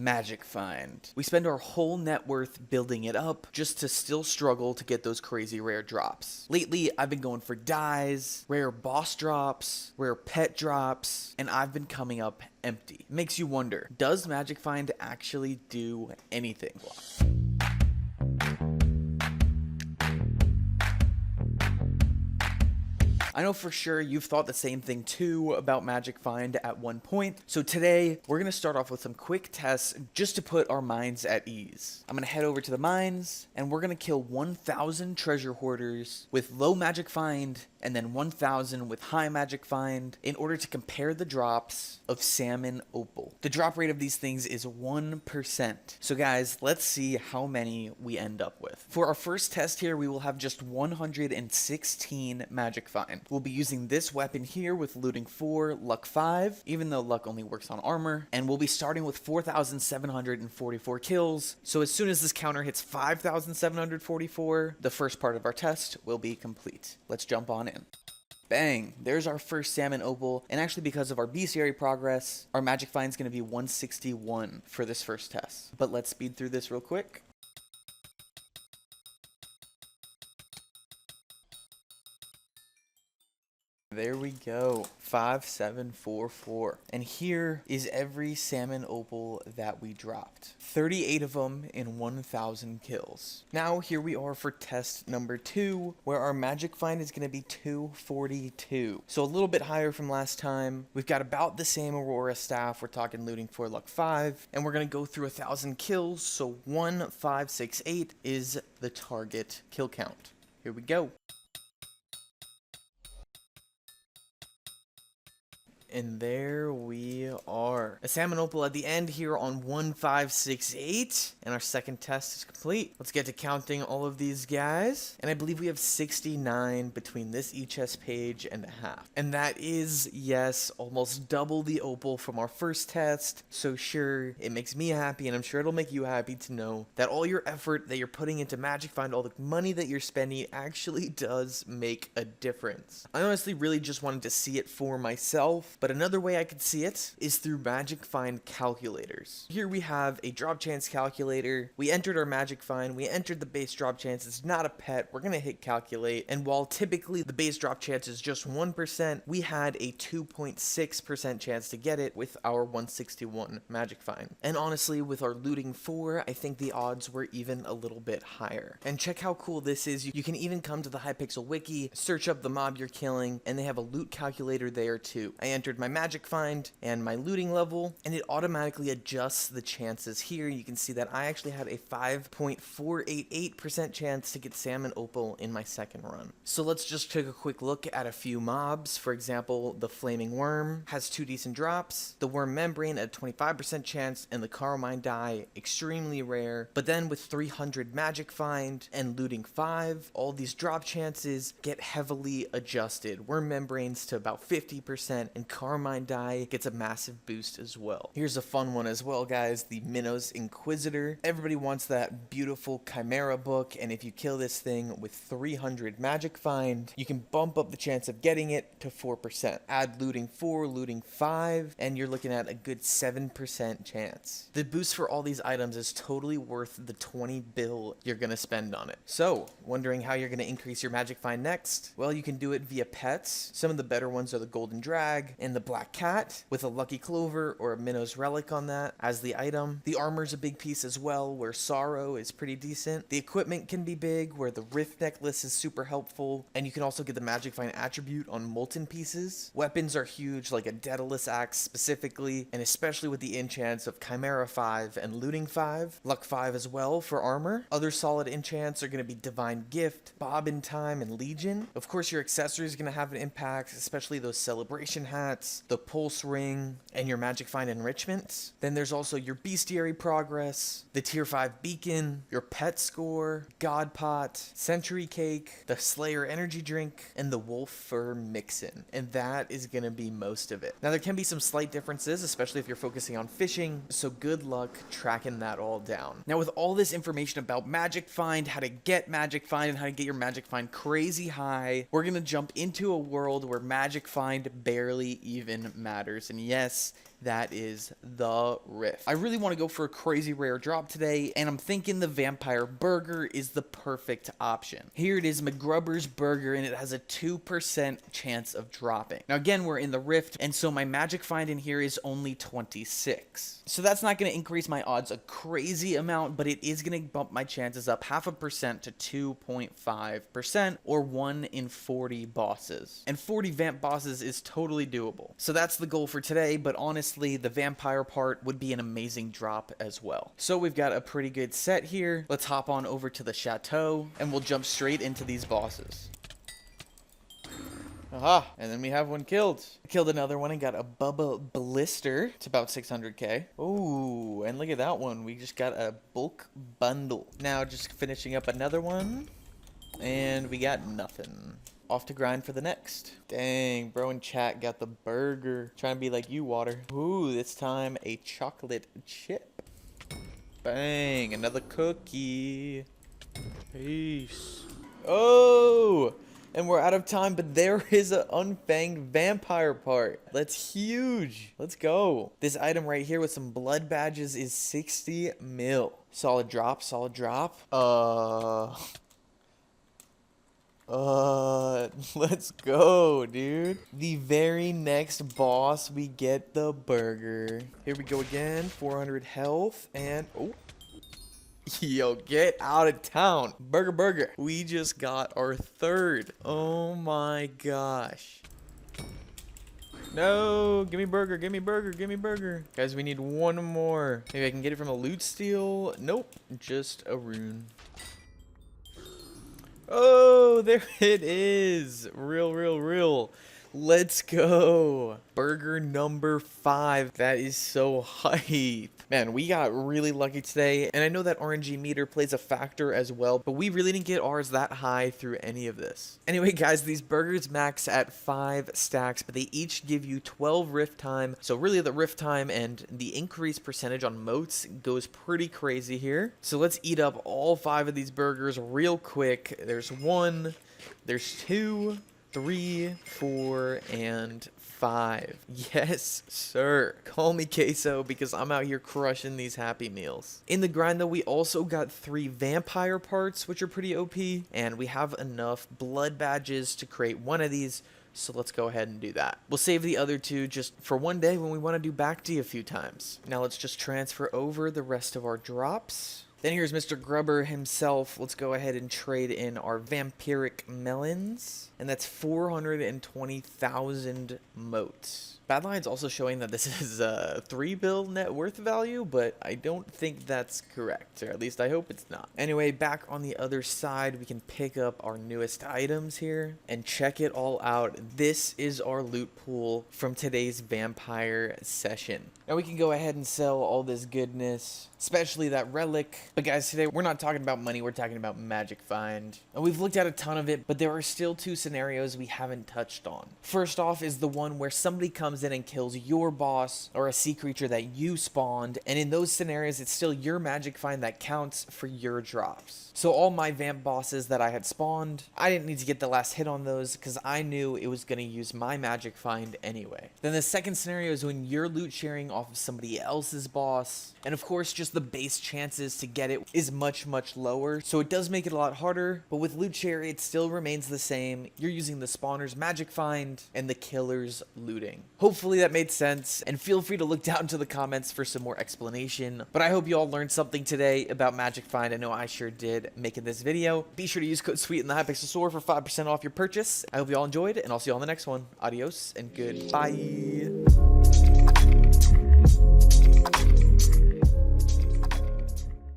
Magic Find. We spend our whole net worth building it up just to still struggle to get those crazy rare drops. Lately, I've been going for dyes, rare boss drops, rare pet drops, and I've been coming up empty. Makes you wonder, does Magic Find actually do anything? I know for sure you've thought the same thing too about Magic Find at one point. So today we're going to start off with some quick tests just to put our minds at ease. I'm going to head over to the mines and we're going to kill 1,000 treasure hoarders with low Magic Find and then 1,000 with high Magic Find in order to compare the drops of salmon opal. The drop rate of these things is 1%. So guys, let's see how many we end up with. For our first test here, we will have just 116 Magic Find. We'll be using this weapon here with looting 4, luck 5, even though luck only works on armor, and we'll be starting with 4,744 kills. So as soon as this counter hits 5,744, the first part of our test will be complete. Let's jump on in. Bang, there's our first salmon opal, and actually because of our bestiary progress, our Magic Find is going to be 161 for this first test. But let's speed through this real quick. There we go, 5744. And here is every salmon opal that we dropped. 38 of them in 1,000 kills. Now here we are for test number 2, where our Magic Find is going to be 242. So a little bit higher from last time. We've got about the same Aurora staff. We're talking looting 4, luck 5. And we're going to go through 1,000 kills. So 1568 is the target kill count. Here we go. And there we are. A salmon opal at the end here on 1568. And our second test is complete. Let's get to counting all of these guys. And I believe we have 69 between this e-chest page and a half. And that is, yes, almost double the opal from our first test. So sure, it makes me happy, and I'm sure it'll make you happy to know that all your effort that you're putting into Magic Find, all the money that you're spending, actually does make a difference. I honestly really just wanted to see it for myself. But another way I could see it is through Magic Find calculators. Here we have a drop chance calculator. We entered our Magic Find. We entered the base drop chance. It's not a pet. We're going to hit calculate. And while typically the base drop chance is just 1%, we had a 2.6% chance to get it with our 161 Magic Find. And honestly, with our looting 4, I think the odds were even a little bit higher. And check how cool this is. You can even come to the Hypixel wiki, search up the mob you're killing, and they have a loot calculator there too. I entered my Magic Find and my looting level, and it automatically adjusts the chances. Here you can see that I actually had a 5.488% chance to get salmon opal in my second run. So let's just take a quick look at a few mobs. For example, the flaming worm has 2 decent drops, the worm membrane at a 25% chance, and the carmine dye extremely rare. But then with 300 Magic Find and looting 5, all these drop chances get heavily adjusted. Worm membranes to about 50%, and carmine dye gets a massive boost as well. Here's a fun one as well, guys, the Minos Inquisitor. Everybody wants that beautiful Chimera book, and if you kill this thing with 300 Magic Find, you can bump up the chance of getting it to 4%. Add looting 4, looting 5, and you're looking at a good 7% chance. The boost for all these items is totally worth the 20 bill you're gonna spend on it. So, wondering how you're gonna increase your Magic Find next? Well, you can do it via pets. Some of the better ones are the Golden Drag and the Black Cat with a Lucky Clover or a Minos Relic on that as the item. The armor's a big piece as well, where Sorrow is pretty decent. The equipment can be big, where the Rift Necklace is super helpful, and you can also get the Magic Find attribute on molten pieces. Weapons are huge, like a Daedalus Axe specifically, and especially with the enchants of Chimera 5 and Looting 5. Luck 5 as well for armor. Other solid enchants are going to be Divine Gift, Bob in Time, and Legion. Of course, your accessories are going to have an impact, especially those celebration hats, the pulse ring, and your Magic Find enrichments. Then there's also your bestiary progress, the tier 5 beacon, your pet score, God Pot, Century Cake, the Slayer energy drink, and the Wolf Fur mix-in. And that is going to be most of it. Now there can be some slight differences, especially if you're focusing on fishing, so good luck tracking that all down. Now with all this information about Magic Find, how to get Magic Find, and how to get your Magic Find crazy high, we're going to jump into a world where Magic Find barely even matters. And yes, that is the Rift. I really want to go for a crazy rare drop today, and I'm thinking the Vampire Burger is the perfect option. Here it is, McGrubber's Burger, and it has a 2% chance of dropping. Now again, we're in the Rift, and so my magic find in here is only 26. So that's not going to increase my odds a crazy amount, but it is going to bump my chances up 0.5% to 2.5%, or 1 in 40 bosses. And 40 vamp bosses is totally doable. So that's the goal for today, but honestly, the vampire part would be an amazing drop as well. So we've got a pretty good set here. Let's hop on over to the chateau, and we'll jump straight into these bosses. Aha, and then we have one killed. Killed another one and got a Bubba Blister. It's about 600k. Oh, and look at that one. We just got a bulk bundle. Now just finishing up another one. And we got nothing. Off to grind for the next. Dang, bro in chat got the burger. Trying to be like you, Water. Ooh, this time a chocolate chip. Bang, another cookie. Peace. Oh! And we're out of time, but there is an unfanged vampire part. That's huge. Let's go. This item right here with some blood badges is 60 mil. Solid drop, solid drop. Let's go, dude. The very next boss, we get the burger. Here we go again. 400 health, and oh. Yo, get out of town. Burger, burger. We just got our third. Oh my gosh. No, give me burger, give me burger, give me burger. Guys, we need one more. Maybe I can get it from a loot steal. Nope, just a rune. Oh, there it is. Real. Let's go. Burger number 5. That is so hype. Man, we got really lucky today, and I know that RNG meter plays a factor as well, but we really didn't get ours that high through any of this. Anyway, guys, these burgers max at 5 stacks, but they each give you 12 rift time, so really the rift time and the increased percentage on moats goes pretty crazy here. So let's eat up all 5 of these burgers real quick. There's 1, there's 2, 3, 4, and 5. Yes, sir. Call me queso because I'm out here crushing these Happy Meals. In the grind, though, we also got 3 vampire parts, which are pretty OP, and we have enough blood badges to create one of these, so let's go ahead and do that. We'll save the other 2 just for one day when we want to do back D a few times. Now let's just transfer over the rest of our drops. Then here's Mr. Grubber himself. Let's go ahead and trade in our vampiric melons. And that's 420,000 moats. Badline's also showing that this is a 3 bill net worth value, but I don't think that's correct, or at least I hope it's not. Anyway, back on the other side, we can pick up our newest items here and check it all out. This is our loot pool from today's vampire session. Now we can go ahead and sell all this goodness, especially that relic. But guys, today we're not talking about money, we're talking about magic find. And we've looked at a ton of it, but there are still 2 scenarios we haven't touched on. First off is the one where somebody comes in and kills your boss or a sea creature that you spawned, and in those scenarios it's still your magic find that counts for your drops. So all my vamp bosses that I had spawned, I didn't need to get the last hit on those because I knew it was going to use my magic find anyway. Then the second scenario is when you're loot sharing off of somebody else's boss, and of course just the base chances to get it is much lower, so it does make it a lot harder, but with loot share it still remains the same. You're using the spawner's magic find and the killer's looting. Hopefully that made sense, and feel free to look down to the comments for some more explanation, but I hope you all learned something today about magic find. I know I sure did making this video. Be sure to use code SWEET in the Hypixel store for 5% off your purchase. I hope you all enjoyed, and I'll see you all in the next one. Adios and goodbye.